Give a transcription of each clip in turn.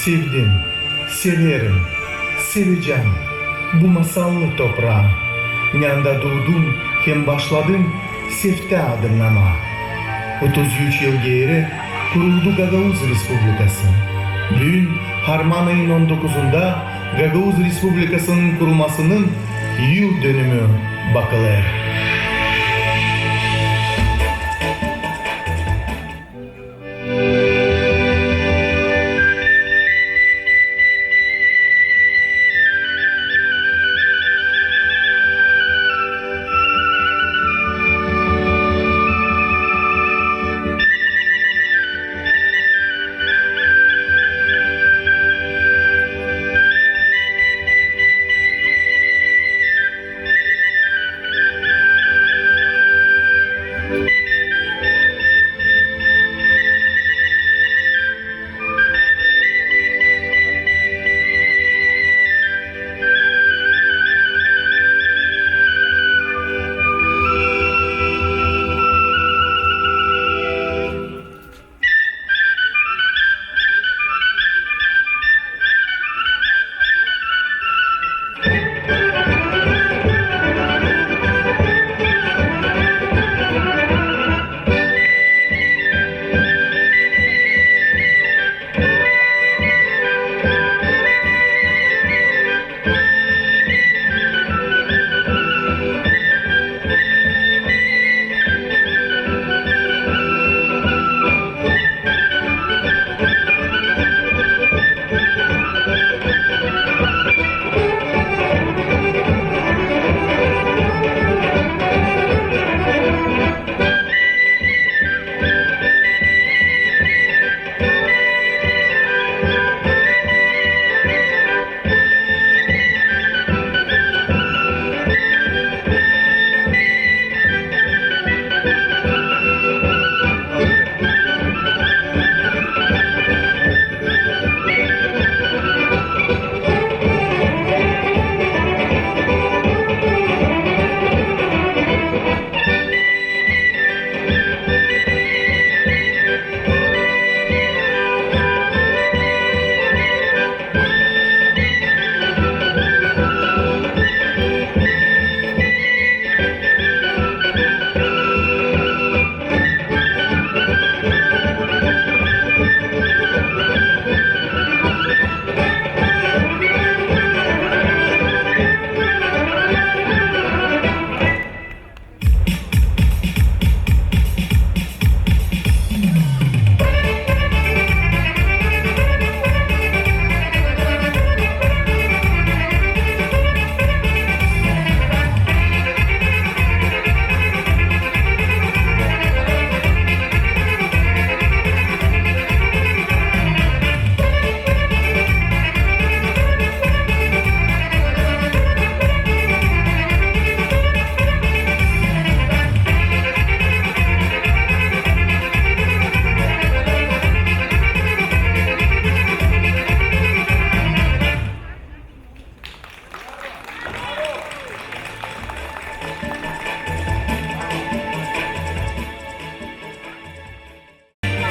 Sevdim, severim, seveceğim bu masallı toprağı. Yanda doğdum hem başladım sefte adımlama. 33 yıl geri kuruldu Gagavuz Respublikası. Bugün Harman ayının 19'unda Gagavuz Respublikası'nın kurulmasının yıl dönümü bakılır.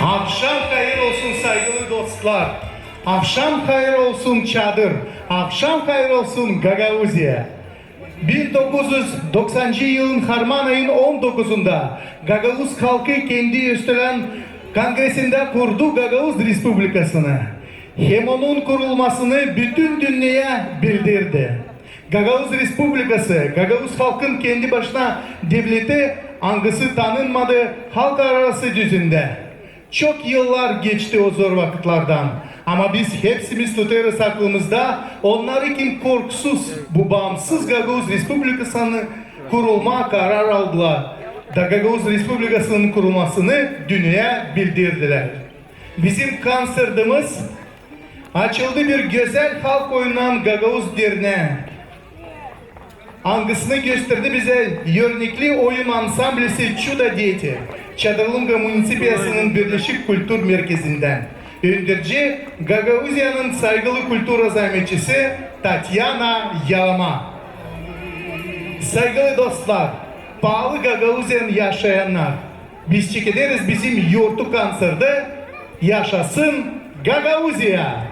Akşam hayır olsun saygılı dostlar. Akşam hayır olsun çadır. Akşam hayır olsun Gagavuzya. 1990 yılın Harman ayının 19'unda Gagavuz halkı kendi Östelen Kongresi'nde kurdu Gagavuz Respublikası'nı. Hem onun kurulmasını bütün dünyaya bildirdi. Gagavuz Respublikası, Gagavuz halkın kendi başına devleti angısı tanınmadı halk arası düzünde. Çok yıllar geçti o zor vakitlerden. Ama biz hepsimiz tutarız aklımızda. Onlar kim korkusuz bu bağımsız Gagavuz Respublikası'nı kurulma karar aldılar. Gagavuz Respublikası'nın kurulmasını dünyaya bildirdiler. Bizim konsertimiz açıldı bir güzel halk oynanan Gagavuz Derneği. Angısını gösterdi bize örnekli oyun ansamblisi Çuda Diyeti. Çadırlunga Munisipiyası'nın Birleşik Kültür Merkezi'nden. Öndürücü Gagavuzya'nın saygılı kültür azamiyetçisi Tatyana Yalama. Saygılı dostlar, pahalı Gagavuzya'nın yaşayanlar, biz çekiliriz bizim yurtu konserde yaşasın Gagavuzya.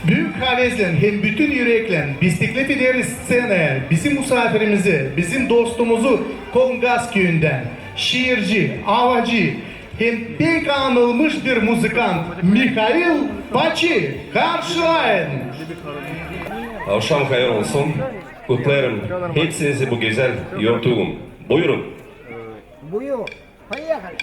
Büyük havezle hem bütün yürekle biz teklif ederiz sceneye bizim misafirimizi, bizim dostumuzu Kongas köyünden, şiirci, havacı, hem pek anılmış bir müzikant Mikhail Paçi karşılayın. Akşam hayır olsun. Kutlarım hepsinizi bu güzel yurttuğum. Buyurun. Buyur. Поехали.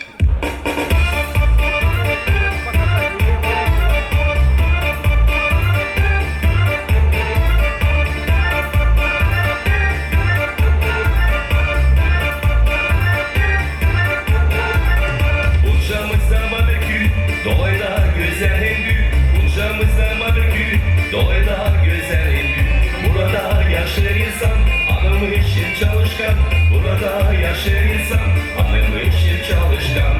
Uçağımızda Babakü, dolayda güzel hendü. Uçağımızda Babakü, dolayda güzel hendü. Burada yaşar insan, anımı için çalışkan. Burada yaşar insan, anımı için çalışkan.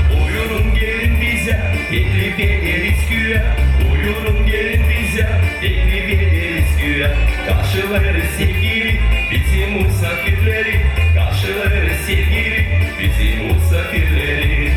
Buyurun gelin bize, teklif ederiz güya. Buyurun gelin bize, teklif ederiz güya. Karşılarız sevgili, bizim misafirleri. Karşılarız sevgili, bizim misafirleri.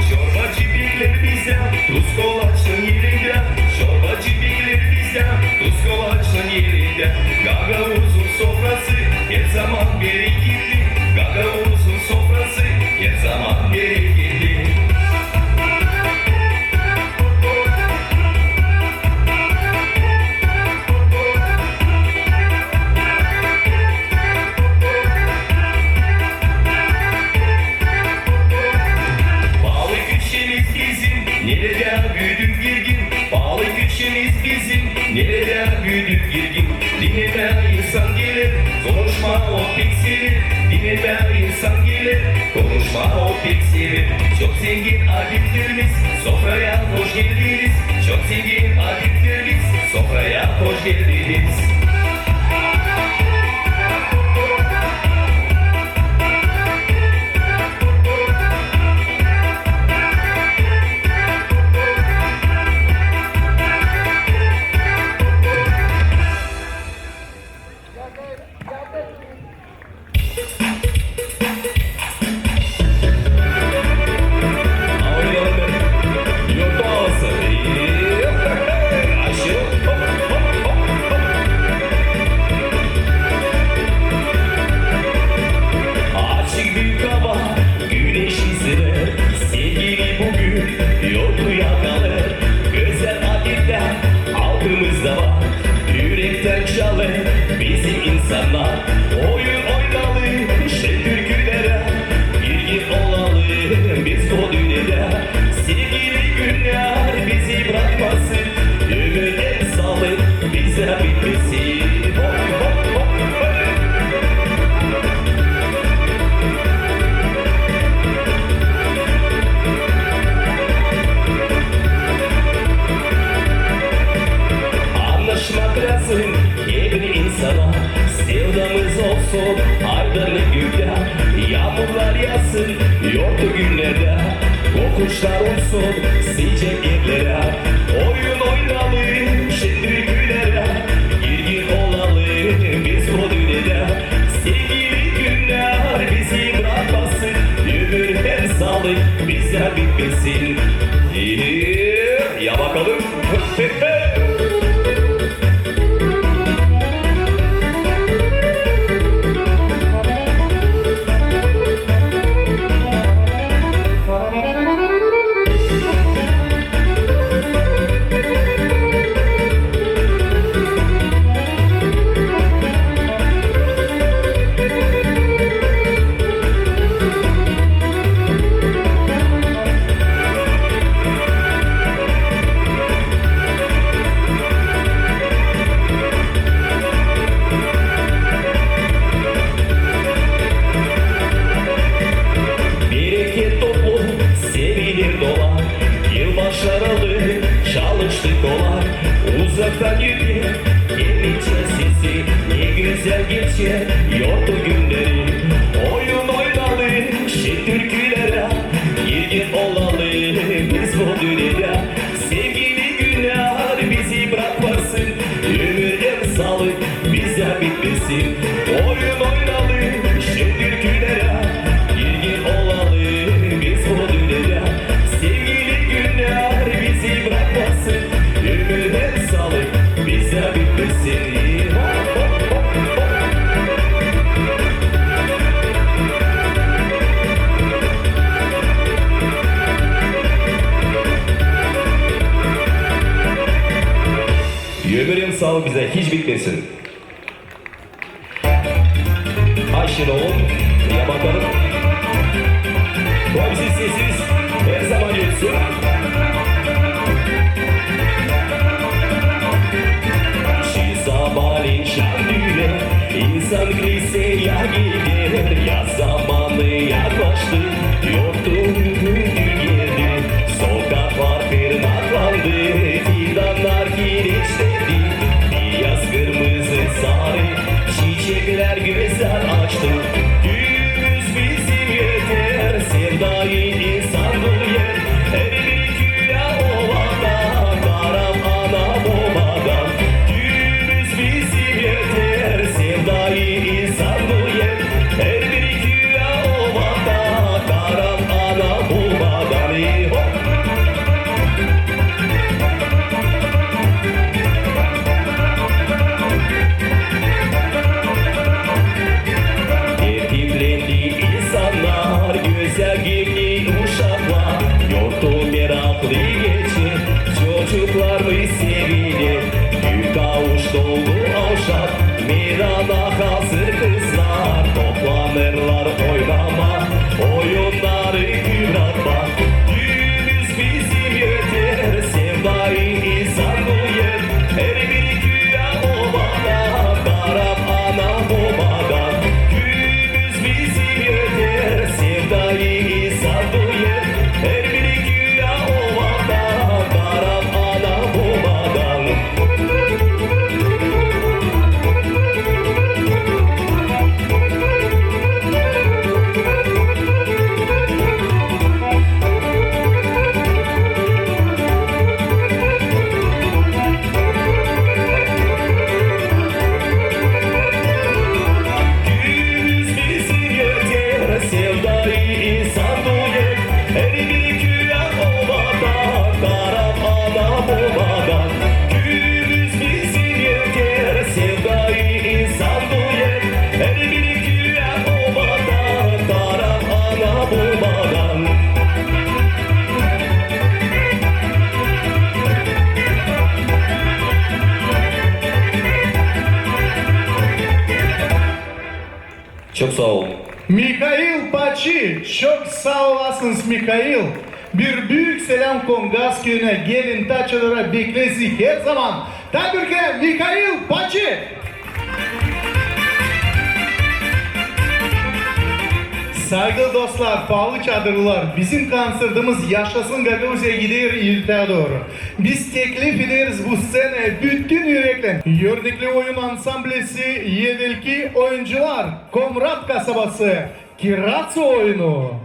Çorbacı bilir bize, tuz kolaçın yerinde. Çorbacı bilir bize, tuz kolaçın yerinde. Gagavuzun sofrası her zaman bereketli. Gagavuzun sofrası her zaman bereketli. Balık işimiz bizim, nereden büyüdük girgin. Balık işimiz bizim, nereden büyüdük girgin. Dinleme insan gelir, konuşma o pek sevir. Dinleme insan gelir, konuşma o pek sevir. Çok zengin adetlerimiz, sofraya hoş geldiniz. Çok zengin adetlerimiz, sofraya hoş geldiniz. Açık bir kaba güneş izler. Sevgili bugün yoldu yakalar. Özel adetler altımızda var. Yürekten çalır bizim insanlar. Oyun oynalı şen türkülere. Bilgin olalı biz o dünyada. Sevgili günler bizi bırakmasın. Ömür en sağlık bize bitmesin. Hop hop hop hop. Anlaşmak lazım yeni insana. Sevdamız olsun aydınlık gökte. Yağmurlar yağsın yortu günlerde. Kokuşlar olsun sıcak yerlere. Oyun oynalı şimdi güllere. Girgin olalı biz bu dünyada. Sevgili günler bizi bırakmasın. Ömür her sağlık bize bitmesin. Ya bakalım. güzel geçiyordu günleri. Oyun oynalı şen türkülere, girgin olalı biz bu dünyaya. Sevgili günler bizi bırakmasın, ömür sağlık bize bitmesin. Oyun oynalı şen türkülere, girgin olalı biz bu dünyaya. Sevgili günler bizi bırakmasın, ömür sağlık bize bitmesin. Ömrün sağlık bize hiç bitmesin. Ayşin oğlum, ya bakalım. Komşu sessiz, her zaman yoksun. Şu sabahın şandüle, insan liseye gider. Yaz zamanı yaklaştı, yordu geldi. Sokaklar tırnaklandı, fidanlar kireçlendi. Beyaz, kırmızı, sarı çiçekler güzel açtı. Düğümüz bizim yeter, sevdayı insan dolu yer. Her bir güya ovada, karam ana babadan. Düğümüz bizim yeter, sevdayı insan dolu yer. Her bir güya ovada, karam ana babadan. Hop! Tertiplendi insanlar, güzel giyimli uşaklar. Yortu meraklı geçir, çocuklar mı sevilir? Gül kavuş dolu avşak, meyrana hazır kızlar. Toplanırlar oynama, oyunları kıvratma. Düğümüz bizim yeter, sevdayı insan bu yer. Her bir güya ovada, karam ana babadan. Düğümüz bizim yeter, sevdayı insan bu yer. Her bir güya ovada, karam ana babadan. Düğümüz bizim yeter, sevdayı insan bu yer. Her bir güya ovada, karam ana babadan. Düğümüz bizim yeter, sevdayı insan bu yer. Her bir güya ovada, karam ana babadan. Çok sağ ol. Mikhail Paçi, çok sağ olasınız Mikhail. Bir büyük selam Kongas köyüne gelin taçılara beklesi her zaman. Tabii Mikhail Paçi. Saygılı dostlar, pahalı çadırlar, bizim konsertimiz Yaşasın Gagavuz'a gidiyor ilte doğru. Biz teklif ederiz bu sene bütün yürekle. Yördükli oyun ansamblesi Yedelki oyuncular, Komrat kasabası, Kiratsı oyunu.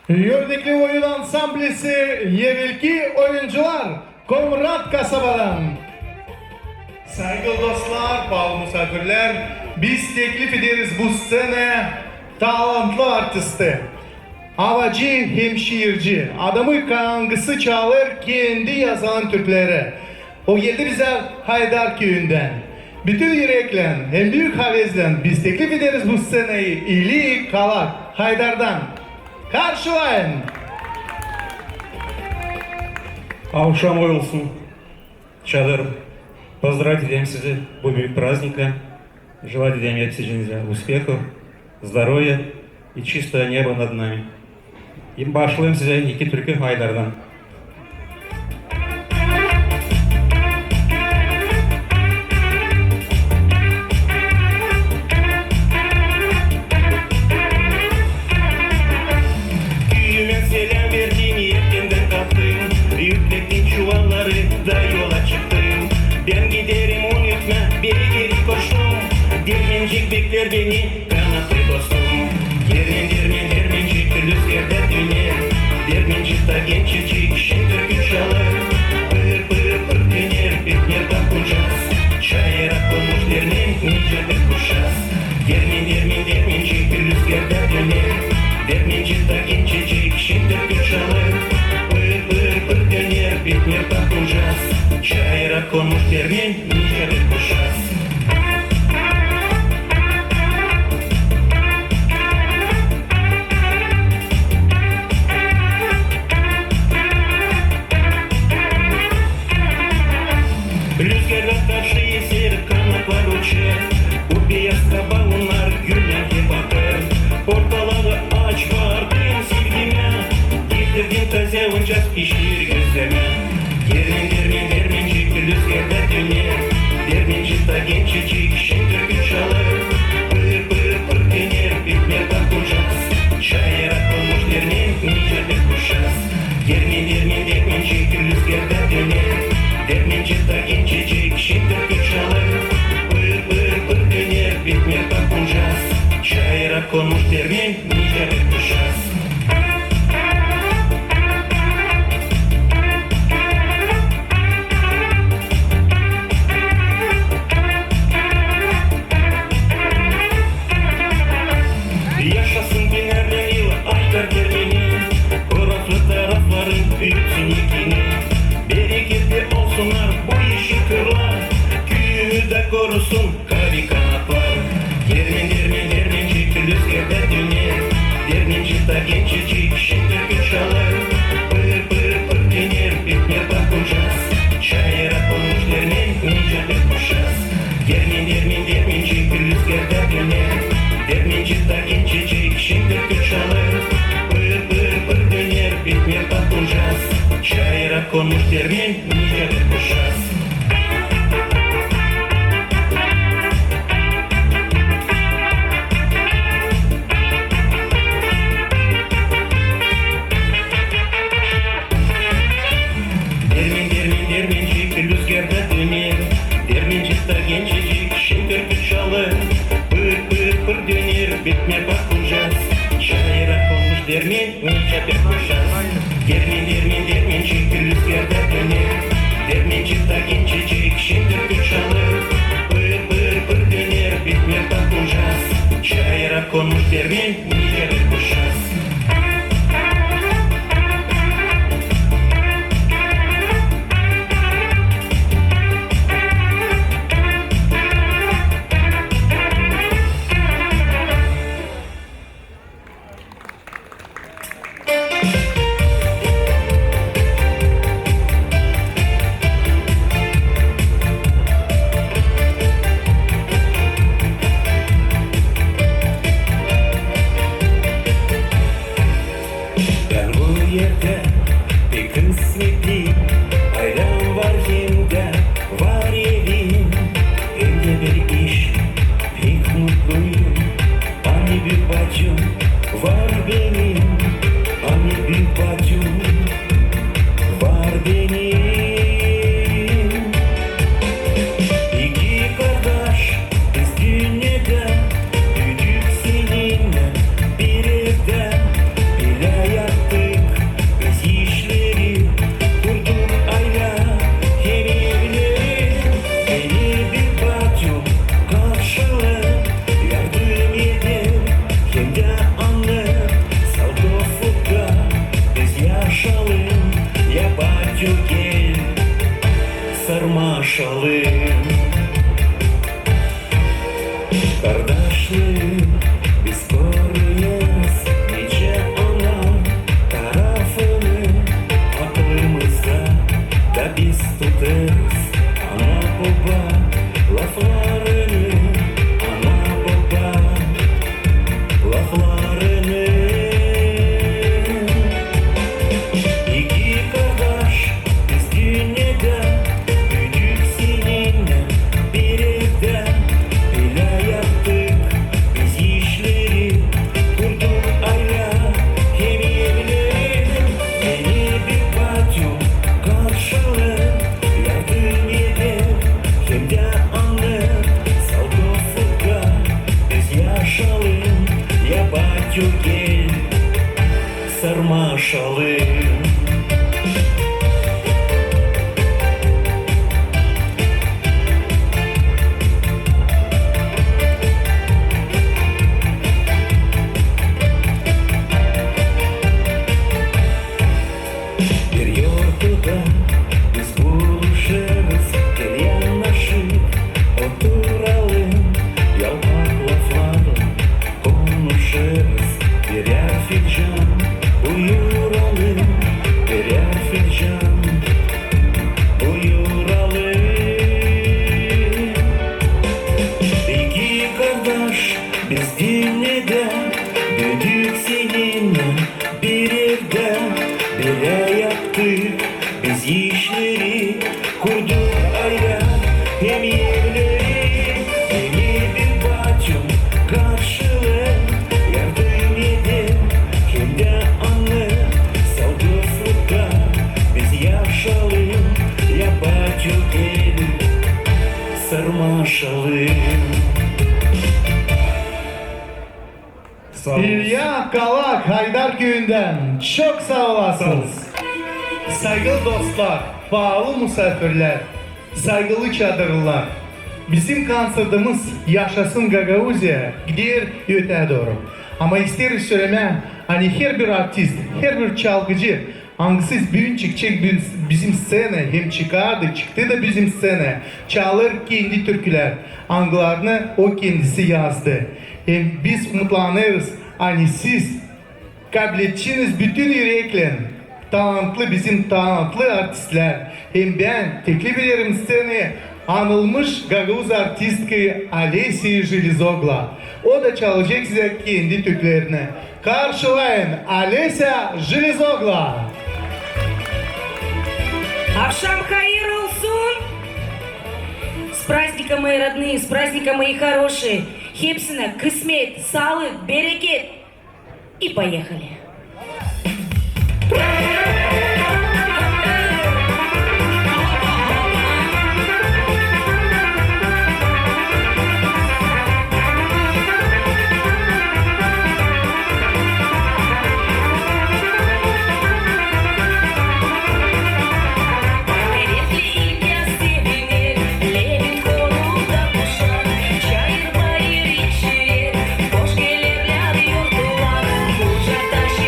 Yördekli oyun ansamblisi Yevelki oyuncular Komrat kasabadan. Saygılı dostlar, bağlı misafirler, biz teklif ederiz bu sene talantlı artisti. Havacı hem şiirci, adamı kangısı çalır kendi yazan türkleri. O geldi bize Haydar köyünden. Bütün yürekle hem büyük havezle biz teklif ederiz bu seneyi İli Kalak Haydar'dan. Karşılayın. Akşam olsun çadırım. Поздравить идем sizi bu büyük праздником. Желать идем я всяческих успехов, здоровья и чистое небо над нами. И başlayayım size iki türkü Haydar'dan. Köyüme selam verdim, yelkenden kalktım. Yüklettim çuvalları da yola çıktım. Ben giderim unutma, beri geri koştum. Dermencik bekler beni, kanatlı dostum. Dermencik rüzgarda döner. Dermencik da gençecik, şimdi türkü çalar. Pır pır pır döner, bitmer bakacağız. Şaira konmuş dermen, nice bir kuşaz. Dermencik rüzgarda döner. Dermencik da gençecik, şimdi türkü çalar. Pır pır pır döner, bitmer bakacağız. Şaira konmuş dermen, nice bir kuşaz. Rüzgarlar karşı eser, kanatlar uçar. Bu beyaz kabaunlar güllerge bakar. Ortalığı aç vardım sevgime. Getirdim taze uncak pişir gözleme. Dermencik rüzgarda döner. Dermencik da gençecik, şimdi türkü çalar. Pır pır pır döner, bitmer bakacağız. Şaira konmuş dermen, nice bir kuşaz. Dermencik rüzgarda döner. Dermencik da gençecik, şimdi türkü çalar. Pır pır pır döner, bitmer bakacağız. Şaira konmuş dermen, nice bir kuşaz. Yaşasın binlerden yıl Haydar dermeni. Orası tarafların büyütsün yekini. Bereketli olsunlar bu yeşil kırlar. Köyümü de korusun kari kanatlar. Dermencik rüzgarda döner. Dermencik da gençecik, şimdi türkü çalar. Pır pır pır döner, bitmer bakacağız. Şaira konmuş dermen, nice bir kuşaz. Dermencik rüzgarda döner. Dermencik da gençecik, şimdi türkü çalar. Pır pır pır döner, bitmer bakacağız. Şaira konmuş dermen, nice bir kuşaz. Dermencik rüzgarda döner. Dermencik da gençecik, şimdi türkü çalar. Pır pır pır döner, bitmer bakacağız. Şaira konmuş dermen, nice bir kuşaz. Dermencik rüzgarda döner. Dermencik da gençecik, şimdi türkü çalar. Pır pır pır döner, bitmer bakacağız. Şaira konmuş dermen, nice bir kuşaz. sarmaşalım. Bir yurtta biz buluşuruz, gel yanaşıp oturalım, yalmak laflarla konuşuruz. Birer fincan buyuralım, birer fincan buyuralım. İki kardeş biz dinlede büyüdük seninle bir evde. Bire yaptık biz işleri, kurduk aile hem yerleri. Beni bir bacım karşıladı, yardım edin hem de anlı. Sağduslukta biz yaşalım, ya bacım el sarmaşalım. Sağ olun. İlya Kalak Haydar Köyü'nden çok sağ olasınız. Saygılı dostlar, bağlı misafirler, saygılı çadırlar. Bizim konsertimiz Yaşasın Gagauzya gider öte doğru. Ama isteriz söyleme, hani her bir artist, her bir çalgıcı hangisiz büyün çıkacak bizim scene, hem çıktı da bizim scene. Çalır kendi türküler, anglarını o kendisi yazdı. Hem biz umutlanırız, hani siz kabiliyetçiniz bütün yürekle, talantlı bizim talantlı artistler. Hem ben teklif ederim seni anılmış Gagavuz artistki Alessia Железогла. O da çalacak size kendi türkülerini. Karşılayın Alessia Железогла. Акшам хайыр olsun. С праздником, мои родные, с праздником, мои хорошие. Хепсина, кысмет, салық, берекет. И поехали. Taş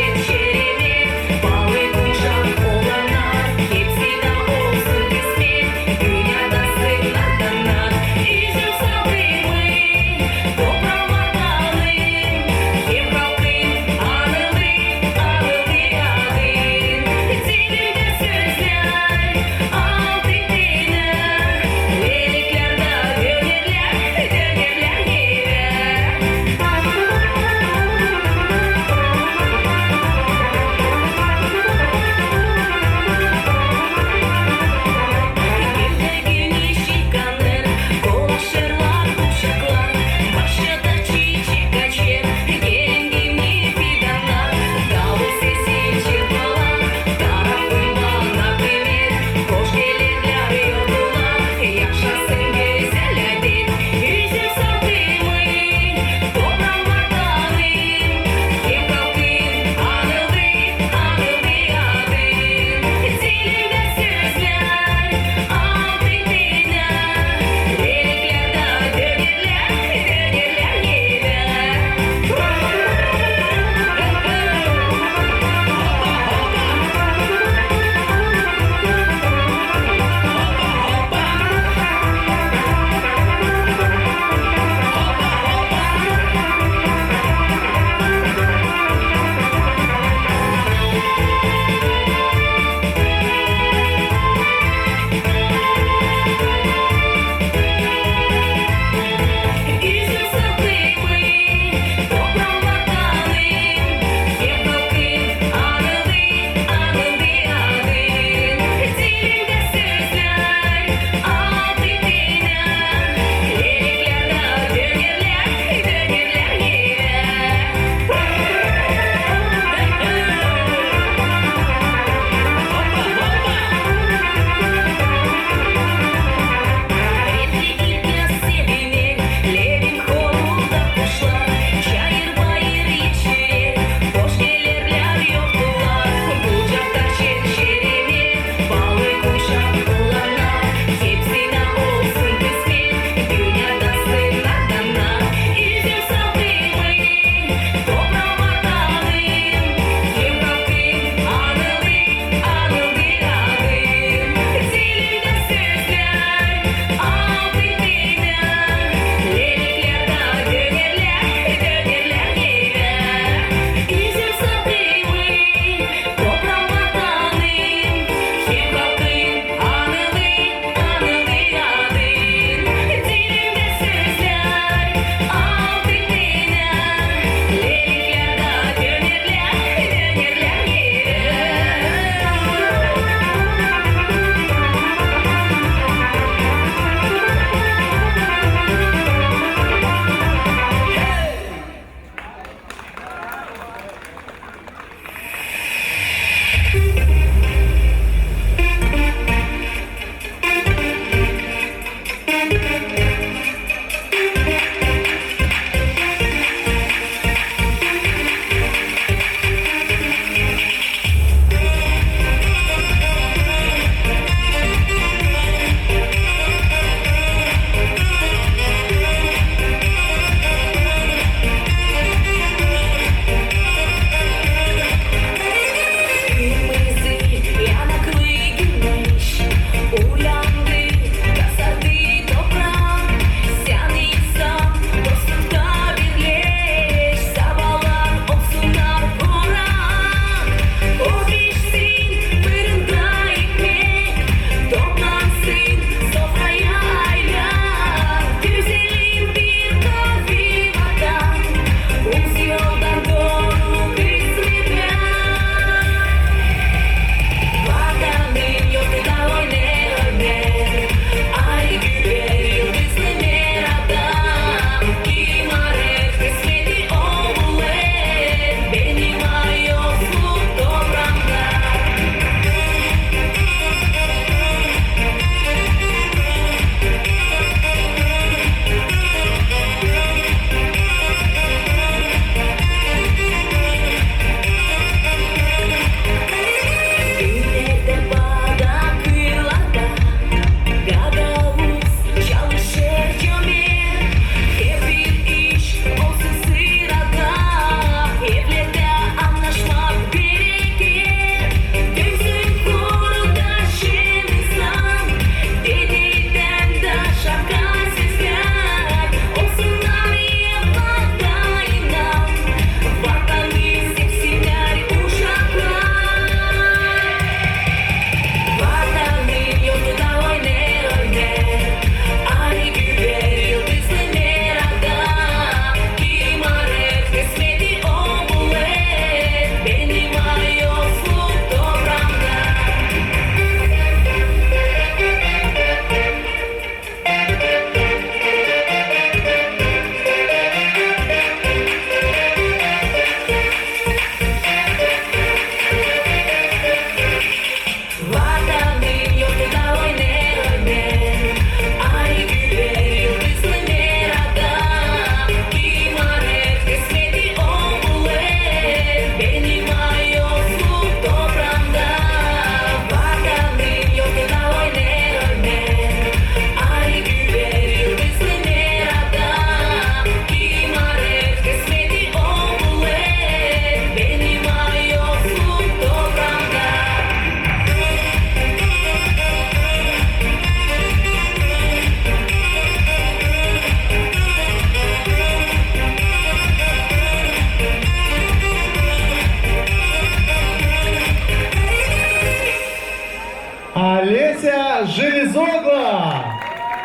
Kamuratova Железогла.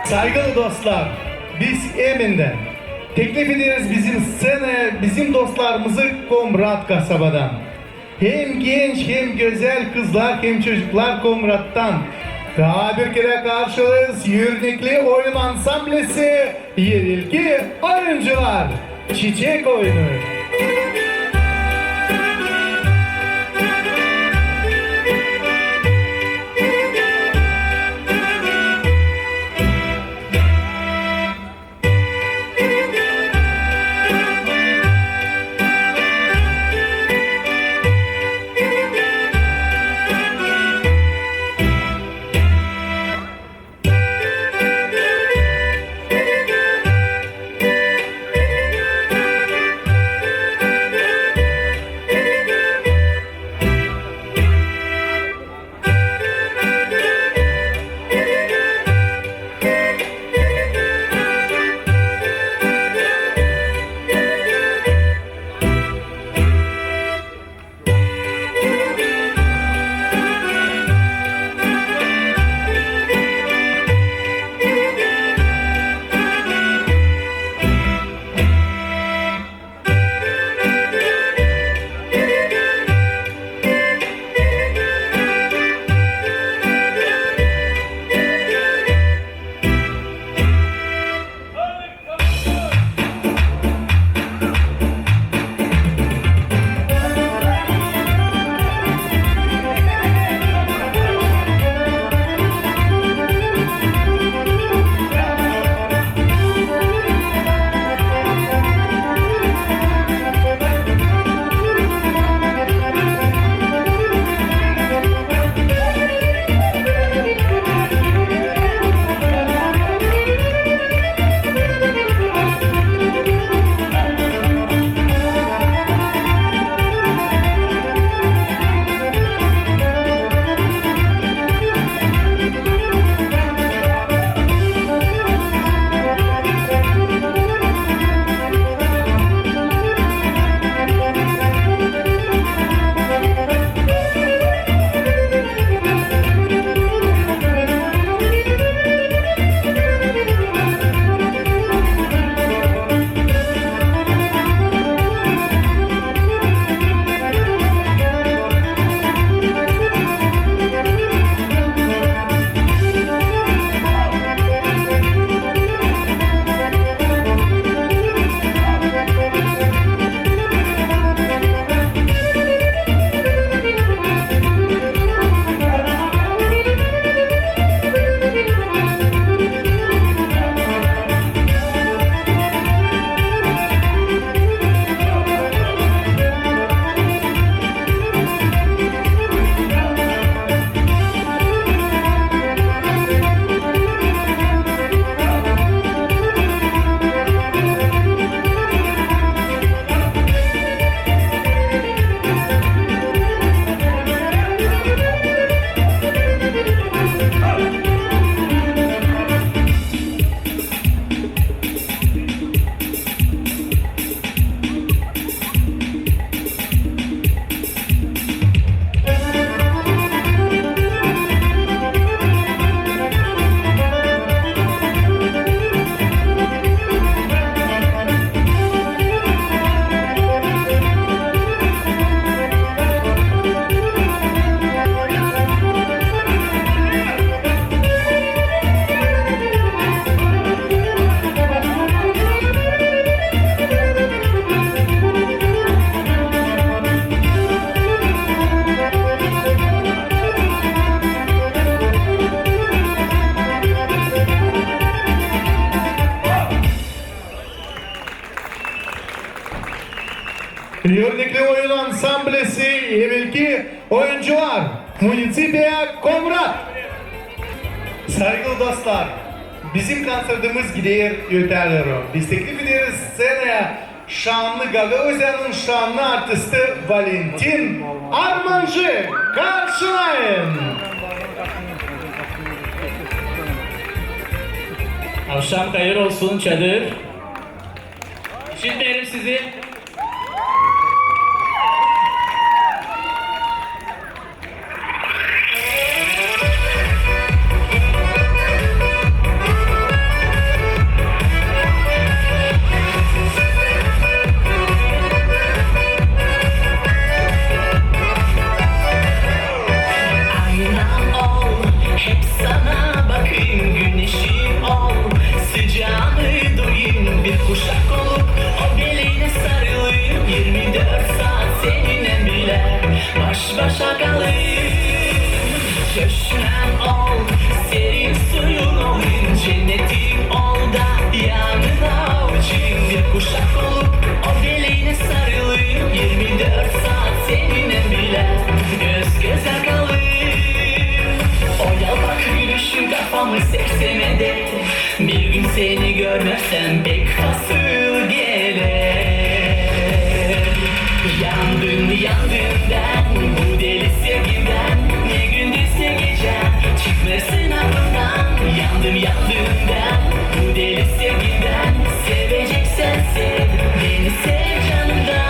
Saygılı dostlar, biz Emin'den teklif ederiz bizim scenaya bizim dostlarımızı Komrat kasabadan. Hem genç hem güzel kızlar hem çocuklar Komrat'tan. Daha bir kere karşılığız Yürnikli Oyun Ansamblesi Yerilki Oyuncular Çiçek Oyunu. Yörnikli Oyun Ansamblesi evvelki oyuncular Municipiya Komrat. Saygılı dostlar, bizim konsertimiz gidiyor öterler. Biz teklif ederiz scenaya şanlı Gagauzyan'ın şanlı artisti Valentin Armancı karşılayın. Akşam hayır olsun çadır. İşitmeyelim sizi. baş başa kalır. Köşnem ol, serin suyun olayım, cennetim ol da yanına uçayım. Bir kuşak olup o bileğine sarılayım, 24 saat seninle bile göz göze kalayım. O yalpak gülüşün kafamı seksemede, bir gün seni görmezsem pek fasıl gelir. Yandım ben bu deli sevgimden, ne gündüzse gece çıkmasın aklımdan. Yandım ben bu deli sevgimden, seveceksen sev, beni sev canımdan.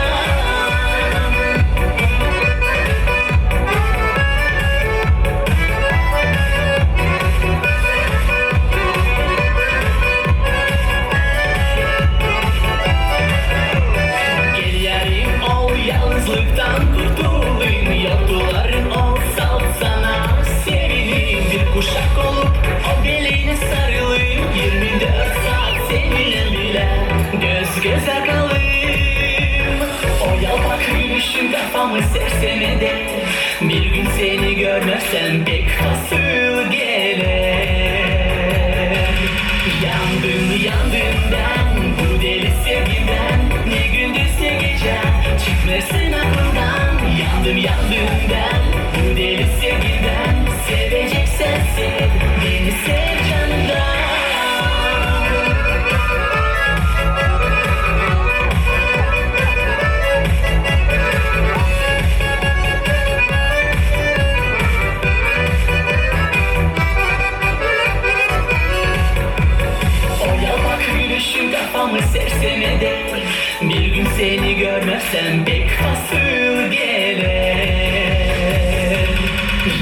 Gel yarim ol, yalnızlıktan kurtulayım, yokluların ol, sal sana sevineyim. Bir kuşak olup o bileğine sarılayım, 24 saat seninle bile göz göze kalayım. O yalpak gülüşün kafamı seksemede, bir gün seni görmezsem pek fasıl gelir. Yandım ben bu deli sevgimden, ne gündüzse gece çıkmasın aklımdan. Yandım ben bu deli sevgimden, seveceksen sev, beni sev canımdan. O yalpak gülüşün kafamı sersemede, bir gün seni görmezsem pek fasıl gelir.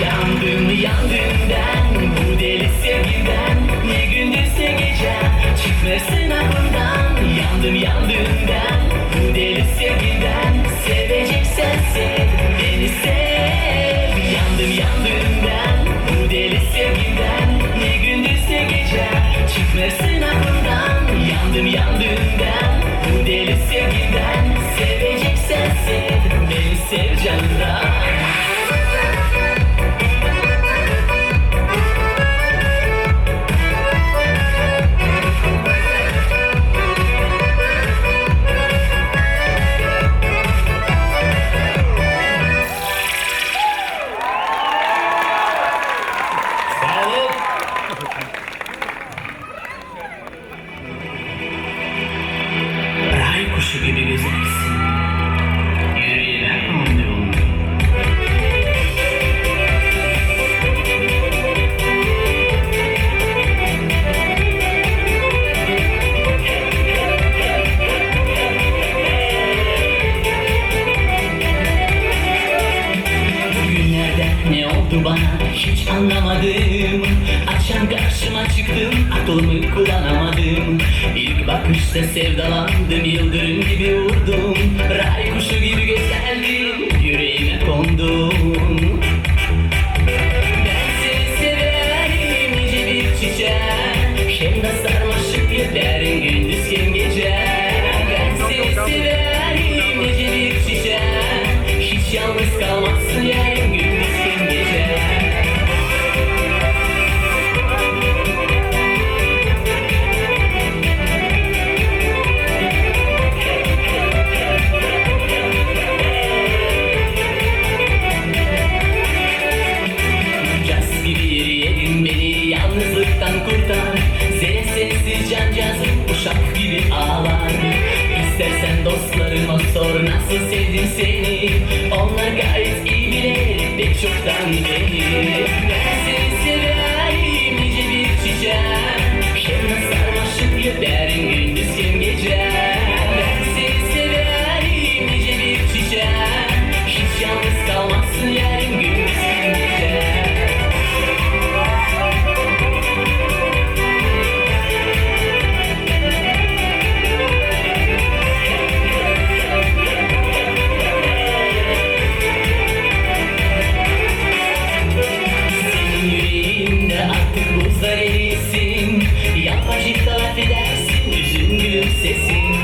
Yandım ben bu deli sevgimden, ne gündüzse gece çıkmasın aklımdan. Yandım ben bu deli sevgimden, seveceksen sev, beni sev. Yandım ben bu deli sevgimden, ne gündüzse gece çıkmasın aklımdan. Yandım ben bu deli sevgimden, seveceksen sev, beni sev canımdan. Sağ olun. Ray kuşu gibi güzelsin, yüreğime kondum. Bugünlerde ne oldu bana hiç anlamadım. Akşam karşıma çıktım, aklımı kullanamadım. İlk bakışta sevdalandım, yıldırım gibi vurdum. Ray kuşu gibi güzeldin, yüreğime kondum. Ben seni severim, nice bir çiçek, hem de sarmaşık yeterin gündüz hem gece. Ben seni severim, nice bir çiçek, hiç yalnız kalmazsın yarın gündüz hem gece. Gaz gibi yeriyelim, beni yalnızlıktan kurtar. Zerre sessiz cancağızım, uşak gibi ağlar. İstersen dostlarıma sor nasıl sevdim seni, onlar gayet iyi bilir, pek çoktan beri. Ben seni severim, nice bir çiçek, hem sarmaşık yeterin gündüz hem gece. Ben seni severim, nice bir çiçek, hiç yalnız kalmazsın yarın gündüz hem gece. Senin yüreğinde artık buzlar erisin, yapmacıkta laf edersin, yüzün gülümsesin.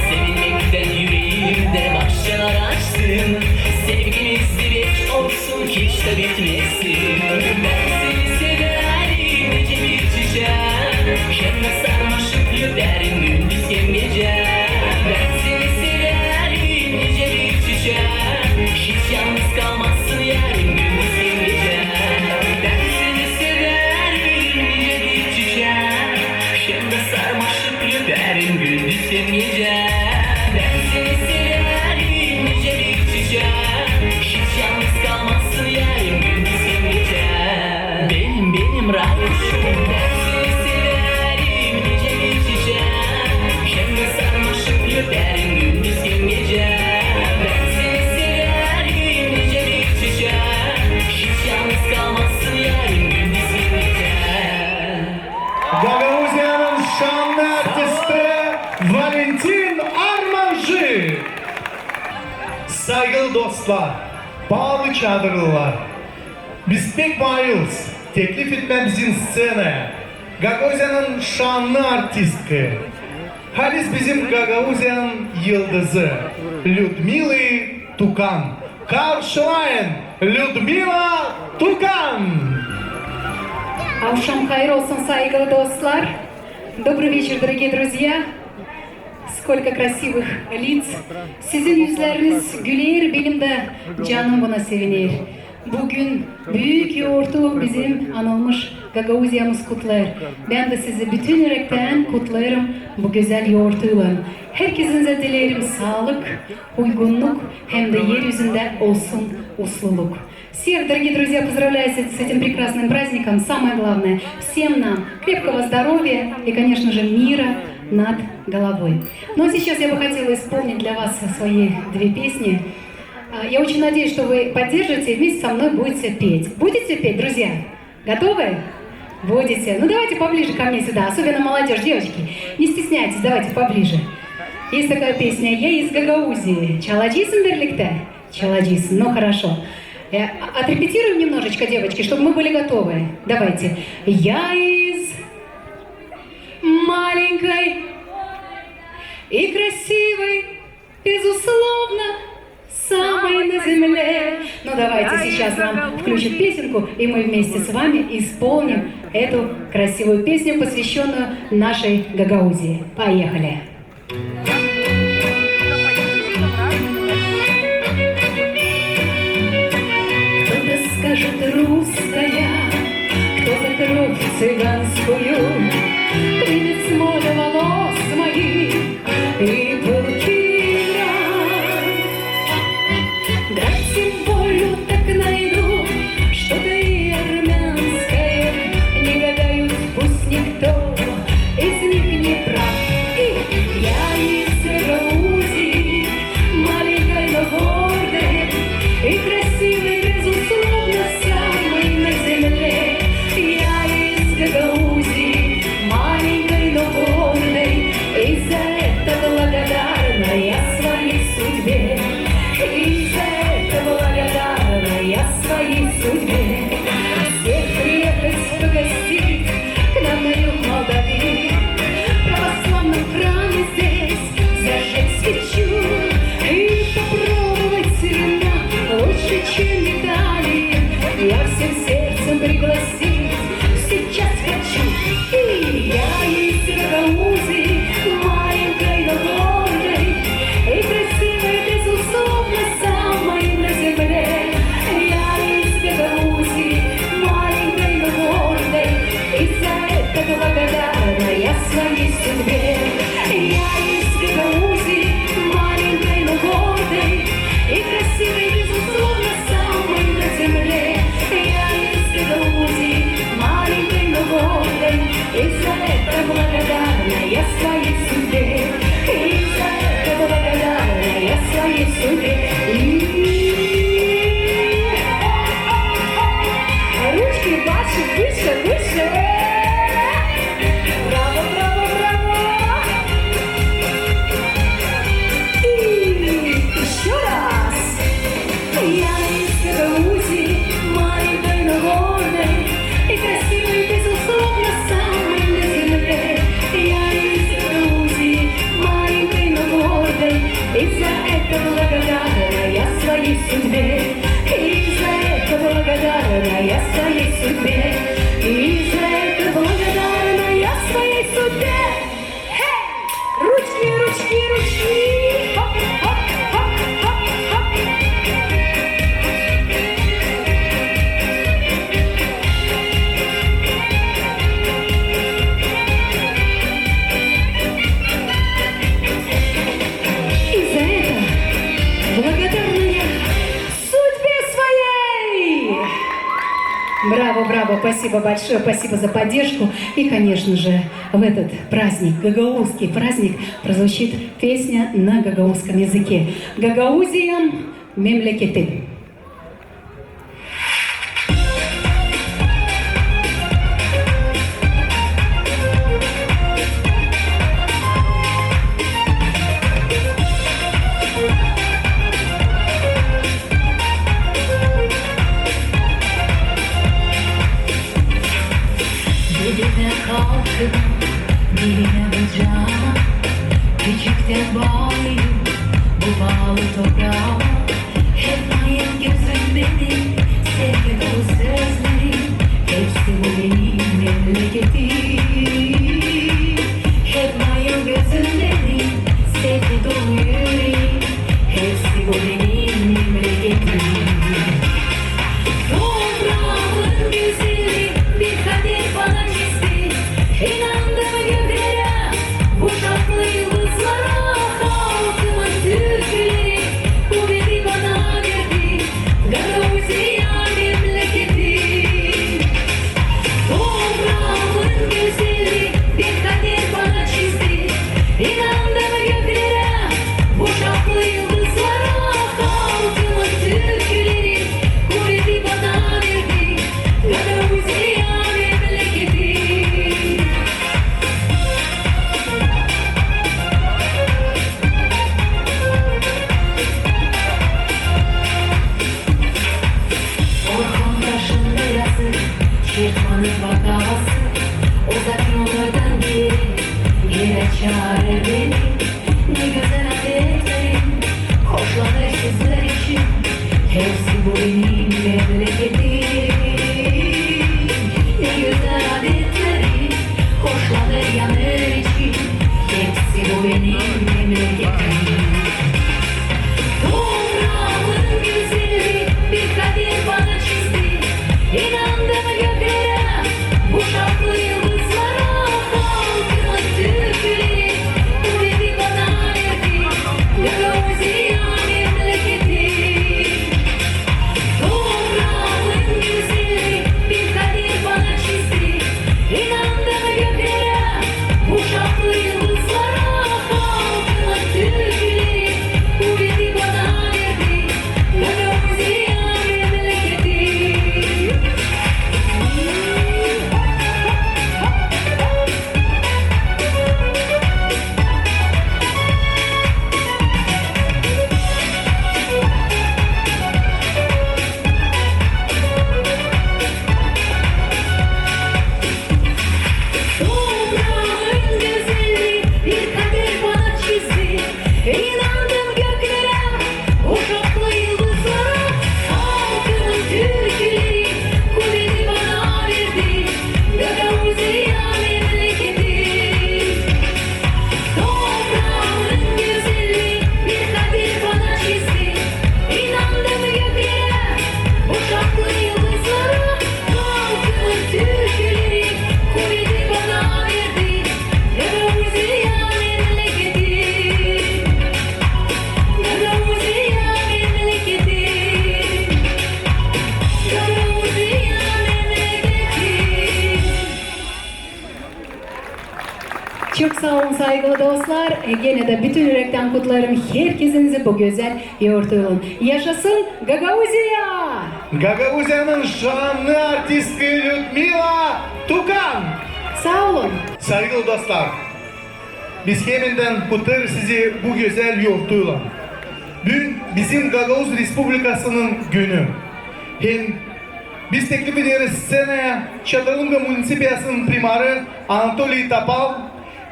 Sevinmekten yüreğimde başlar açsın, sevgimiz bir beş olur. olsun hiç de bitmesin. Ben seni severim nece bir çiçeğim, hem de sarmaşık yüreğim gündüz hem gece. Ben seni severim nece bir çiçeğim, hiç yalnız kalmazsın yarim gündüz hem gece. Ben seni severim nece bir çiçeğim, hem de sarmaşık yüreğim gündüz hem gece. Ben seni severim nece bir çiçeğim, hiç yalnız kalmazsın yarim gündüz hem gece. Benim raykuşum. Ben seni severim nece bir çiçeğim, hem de sarmaşık yüreğim gündüz hem gece. Ben seni severim nece bir çiçeğim, hiç yalnız kalmazsın yarim gündüz hem gece. Gagauzyanın şanlı artisti Valentin Armanjı. Saygılı dostlar, bağlı çadırlılar. Biz pek bayılız. Teklif etmemizin scenaya. Gagauzyanın şanlı artistki. Halis bizim Gagauzyanın yıldızı. Людмила Tukan. Karşılayın Людмила Tukan. Аушам хайр olsun saygılı dostlar. Добрый вечер, дорогие друзья. Сколько красивых лиц. Sizin yüzleriniz güler, benim de canım buna sevinir. Bugün büyük yoğurtu bizim anılmış Gagauzya'mız kutlar. Ben de sizi bütün yürekten kutlarım bu güzel yoğurtuyla. Herkesinize dilerim sağlık, uygunluk hem de yeryüzünde olsun usluluk. Всех, дорогие друзья, поздравляю с этим прекрасным праздником. Самое главное, всем нам крепкого здоровья и, конечно же, мира над головой. Ну а сейчас я бы хотела исполнить для вас свои две песни. Я очень надеюсь, что вы поддержите и вместе со мной будете петь. Будете петь, друзья? Готовы? Будете. Ну давайте поближе ко мне сюда, особенно молодежь, девочки. Не стесняйтесь, давайте поближе. Есть такая песня «Я из Гагаузии». Чаладжисым берликте? Чаладжисым, ну хорошо. Отрепетируем немножечко, девочки, чтобы мы были готовы. Давайте. Я из маленькой и красивой, безусловно, самой на земле. Ну давайте сейчас нам включат песенку, и мы вместе с вами исполним эту красивую песню, посвященную нашей Гагаузии. Поехали! Скажет русская, кто за кровь цыганскую примет с моря волос моих и буркина. Дать им волю так найду, что-то и армянское. Не гадают, пусть никто из них не прав. И я из Гагаузии, маленькой, но гордой и красивой, безусловно, самой на земле. Я из Гагаузии, Браво, браво, спасибо большое, спасибо за поддержку. И, конечно же, в этот праздник, гагаузский праздник, прозвучит песня на гагаузском языке. Гагаузиям мемлекеты. Diline kalkıp diline vuracağım. Küçükten bağlıyım bu bağlı toprağa. Hep mayın gözüm benim, sevgi dolu sözlerim. Hepsi bu benim memleketim. Hep mayın gözüm benim, sevgi dolu yüreğim. Hepsi bu benim memleketim. Toprağın güzeli bir kader bana çizdi. İnandım göklere, bu tatlı yıldızlara. Halkımın türküleri kuvveti bana verdi. Gagauzya memleketi. Toprağın güzeli bir kader bana çizdi. İnandım göklere, bu tatlı yıldızlara. Halkımın türküleri kuvveti bana verdi. Gagauzya memleketi. Orhan taşın lirası, çırpmanın vakası. Uzak yollardan biri, yine çağırır beni. Ne güzel adetlerim, hoşlanır sizler için. Hepsi bu benim memleketim. Ne güzel adetlerim, hoşlanır yanır için. Hepsi bu benim memleketim. Toprağın güzeli bir kader bana çizdi. İnandım göklere, bu şarkı yıldızlara. Halkımın türküleri kuvveti bana verdi. Gagauzya memleketi. Toprağın güzeli bir kader bana çizdi. İnandım göklere, bu şarkı yıldızlara. Halkımın türküleri kuvveti bana verdi. Gagauzya memleketi. Toprağın güzeli bir kader bana çizdi. İnandım göklere, o şarklı yıldızlara. Halkımın türküleri kuvveti bana verdi. Gagauzya memleketi. Toprağın güzeli bir kader bana çizdi. İnandım göklere, o şarklı yıldızlara. Halkımın türküleri kuvveti bana verdi. Gagauzya memleketi. Gagauzya memleketi. Gagauzya memleketi. Çok sağ olun saygılı dostlar. Gene de bütün yürekten kutlarım herkesinizi bu güzel yoğurtuyla. Yaşasın Gagauzya! Gagauzya'nın şanlı artisti Lyudmila Tukan. Sağ olun. Saygılı dostlar, biz heminden kutlar sizi bu güzel yoğurtuyla. Bugün bizim Gagauz Respublikası'nın günü. Hem biz teklif ederiz scenaya Çadırlunga Munisipiyası'nın primarı Anatoliy Tapal,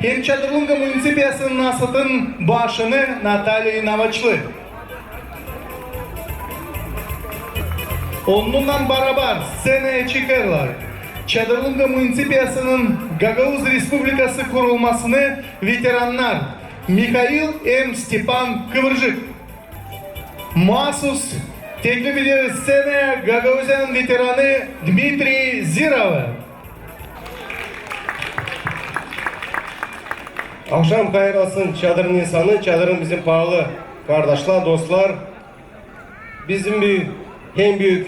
hem Çadırlunga Munisipiyası'nın asıtın başını Natalya Navaçlı. Onunla beraber scenaya çıkarlar. Çadırlunga Munisipiyası'nın Gagauz Respublikası kurulmasını veteranlar Mikhail M. Stepan Kıvırcık. Mahsus teklif ederiz scenaya Gagauzya'nın veteranı Dmitri Zirova. Akşam hayır olsun çadırın insanı, çadırın bizim pahalı kardeşler, dostlar. Bizim en büyük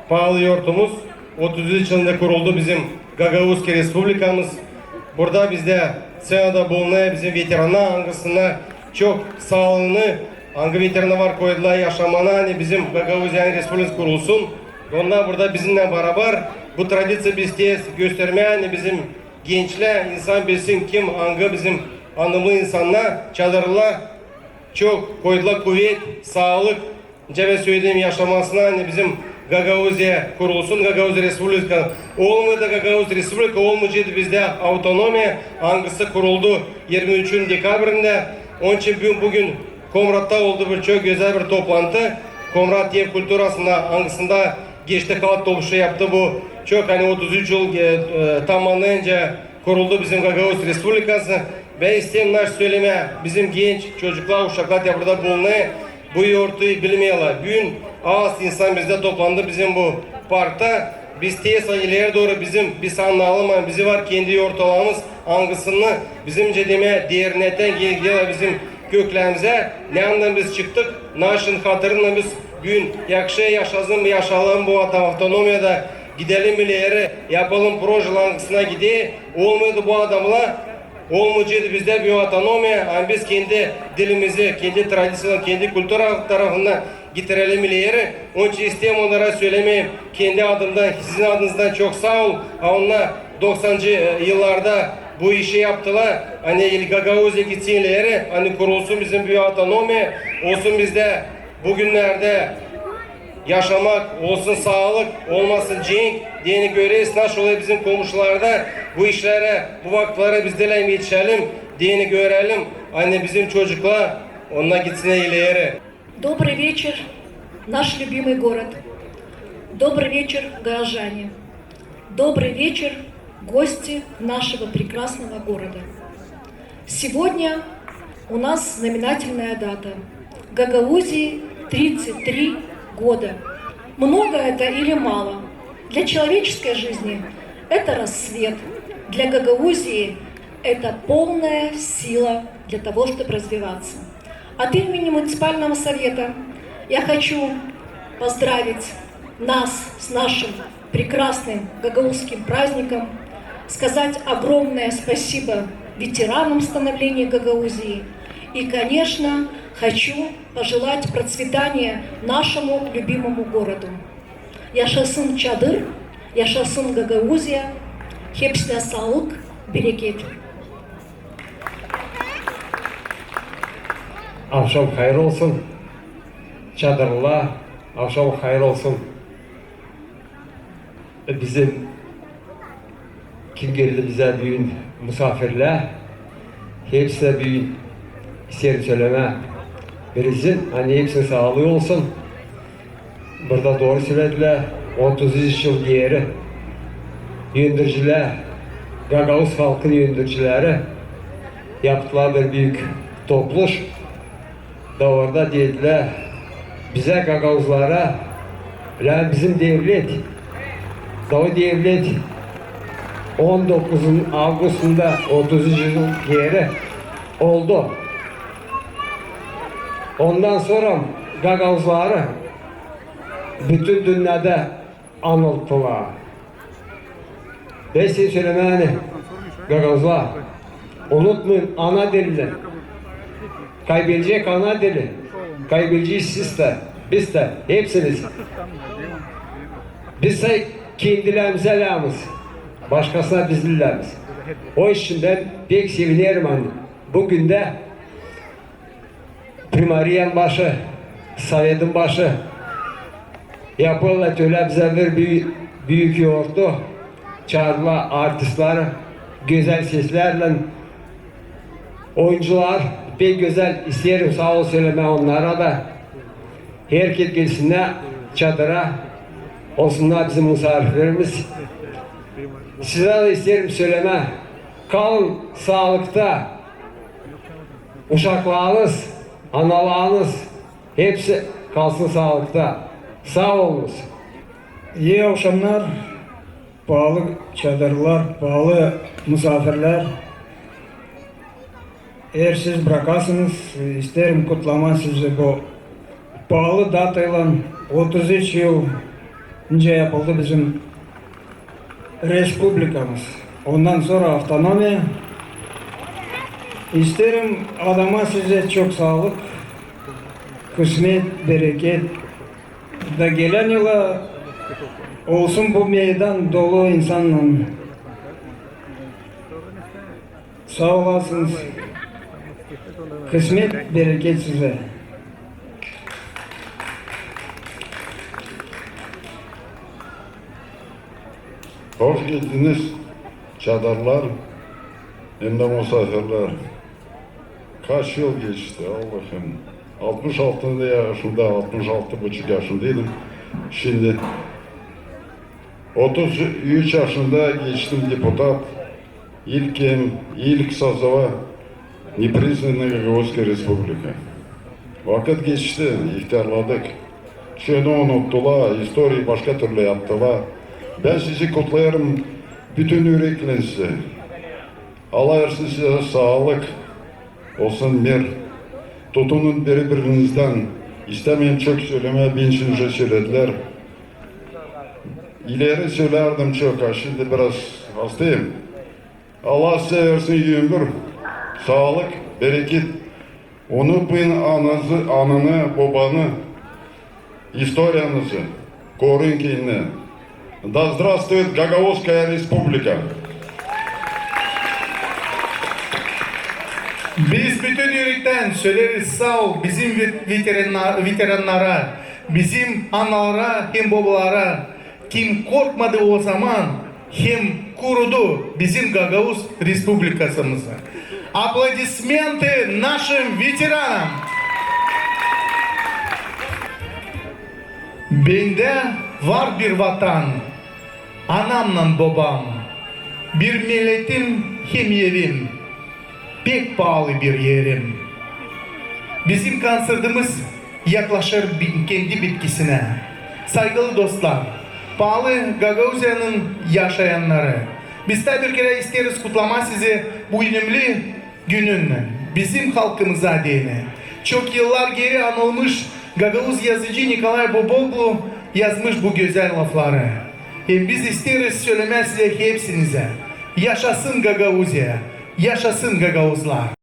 pahalı yurtumuz 33 yılında kuruldu bizim Gagavuzski Respublikamız. Burada bizde sırada bulunan bizim veteranlar hangisine çok sağlığını hangi veterana var koydular yaşamana hani bizim Gagavuzyan Respublikası kurulsun. Onlar burada bizimle beraber bu tradisiya biz tez göstermeye hani bizim gençler insan bilsin kim hangi bizim anlamlı insanlar çadırlar çok koydular kuvvet, sağlık, cebe söylediğim yaşamasına hani bizim Gagavuzya kurulsun, Gagavuz Respublika. Olmadı Gagavuz Respublika olmayacaktı bizde otonomiya hangisi kuruldu 23 dekabrinde. Onun için bugün Komrat'ta oldu bir çok güzel bir toplantı. Komrat Yev Kulturası'nda hangisinde geçti kalıp topuşu yaptı bu. Çok hani 33 yıl tamamlayınca kuruldu bizim Gagavuz Respublikası. Ben isteyeyim söyleme bizim genç çocuklar uşaklar ya burada bulunuyor. Bu yortuyu bilmiyorlar. Bugün az insan bizde toplandı bizim bu parkta. Biz tez ileri doğru bizim bir anlayalım bizi var kendi yortalarımız hangisini bizimce deme değernetten geliyor bizim köklerimize. Ne andan biz çıktık? Naşın hatırına biz bugün yaşayalım bu otonomiyada gidelim ileri yapalım projeler hangisine gidelim. Olmadı bu adamla. Olmayacaktı bizde bir otonomiya. Yani biz kendi dilimizi, kendi tradisyonel, kendi kültür tarafından getirelim ileri. Onun için isteyeyim onlara söylemeyeyim. Kendi adımdan, sizin adınızdan çok sağ ol. Onlar 90'cı yıllarda bu işi yaptılar. Hani Gagavuz'a gitsin ileri. Hani kurulsun bizim bir otonomiya. Olsun bizde bugünlerde yaşamak, olsun sağlık, olmasın cenk diyeni göreyiz. Nasıl oluyor bizim komşularda bu işlere, bu vakıflara biz de yetişelim diyeni görelim. Hani bizim çocuklar onunla gitsin ileri. Добрый вечер, наш любимый город. Добрый вечер, горожане. Добрый вечер, гости нашего прекрасного города. Сегодня у нас знаменательная дата. Гагаузии 33 года. Много это или мало? Для человеческой жизни это рассвет. Для Гагаузии это полная сила для того, чтобы развиваться. От имени муниципального совета я хочу поздравить нас с нашим прекрасным гагаузским праздником, сказать огромное спасибо ветеранам становления Гагаузии и, конечно, хочу пожелать процветания нашему любимому городу. Yaşasın Çadır, yaşasın Gagauzya, hepsine sağlık, bereket. Akşam hayır olsun. Çadırla akşam hayır olsun. Bizim kim geldi bize büyün misafirler hepsi büyün isterim söyleme verilsin. Hani hepsinin sağlığı olsun. Burada doğru söylediler. 33 yıl yeri yöndürücüler Gagavuz halkın yöndürücüleri yaptılar bir büyük topluluş. Da orada dediler bize Gagavuzlara lan bizim devlet o devlet 19 Ağustos'unda 33 yıl yeri oldu. Ondan sonra Gagavuzları bütün dünyada anılttılar. Ben size söylemeni Gagavuzlar unutmayın ana dilini. Kaybedecek ana dili. Kaybedeceğiz siz de, biz de, hepsiniz. Biz de kendilerimize layığız. Başkasına biz dillerimiz. O için ben pek sevinirim hani. Bugün de primariyen başı, Sovet'in başı yapıyorlar öyle bize bir büyük yoğurdu. Çağırdılar artistler, güzel seslerle oyuncular pek güzel isterim sağ ol söyleme onlara da. Herkes gelsinler çadıra olsunlar bizim misafirlerimiz. Size de isterim söyleme. Kalın sağlıkta. Uşaklarınız, analarınız hepsi kalsın sağlıkta. Sağ olunuz. İyi akşamlar. Pahalı çadırlar, pahalı misafirler. Eğer siz bırakasınız, isterim kutlama sizi bu pahalı datayla 33 yıl önce yapıldı bizim respublikamız. Ondan sonra avtonomiya. İsterim adama size çok sağlık, kısmet, bereket. Da gelen yıla olsun bu meydan dolu insanla. Sağ olasınız. Kısmet, bereket size. Hoş geldiniz çadırlar, hem de misafirler. Kaç yıl geçti Allah'ım. 66 yaşında, 66,5 yaşındaydım. Şimdi 33 yaşında geçtim депутат. İlk sazava непризнанная Гагаузская республика. Vakit geçti, ihtiyarladık. Şunu unuttular, historiyi başka türlü yaptılar. Ben sizi kutlarım bütün yürekle size. Allah versin size sağlık olsun bir. Tutunun birbirinizden. İstemeyen çok söyleme, binçince söylediler. İleri söylerdim çok, şimdi biraz hastayım. Allah size versin ömür, sağlık, bereket. Unutmayın ananı, babanı, historiyanızı, koruyun kendini. Да здравствует Гагаузская республика. Biz bütün yürekten söyleriz sağ ol bizim veteranlara, bizim analara hem babalara. Kim korkmadı o zaman hem kurudu bizim Gagavuz Respublikasımızı. Аплодисменты нашим ветеранам. Bende var bir vatan, anamla babam, bir milletim hem evim, pek pahalı bir yerim. Bizim konserimiz yaklaşır kendi bitkisine. Saygılı dostlar, pahalı Gagavuzya'nın yaşayanları, biz tabi bir kere isteriz kutlama sizi bu önemli günün bizim halkımıza diyene. Çok yıllar geri anılmış Gagavuz yazıcı Nikolay Boboglu yazmış bu güzel lafları. Biz isteriz söylemez size hepsinize. Yaşasın Gagavuzya, yaşasın Gagavuzlar.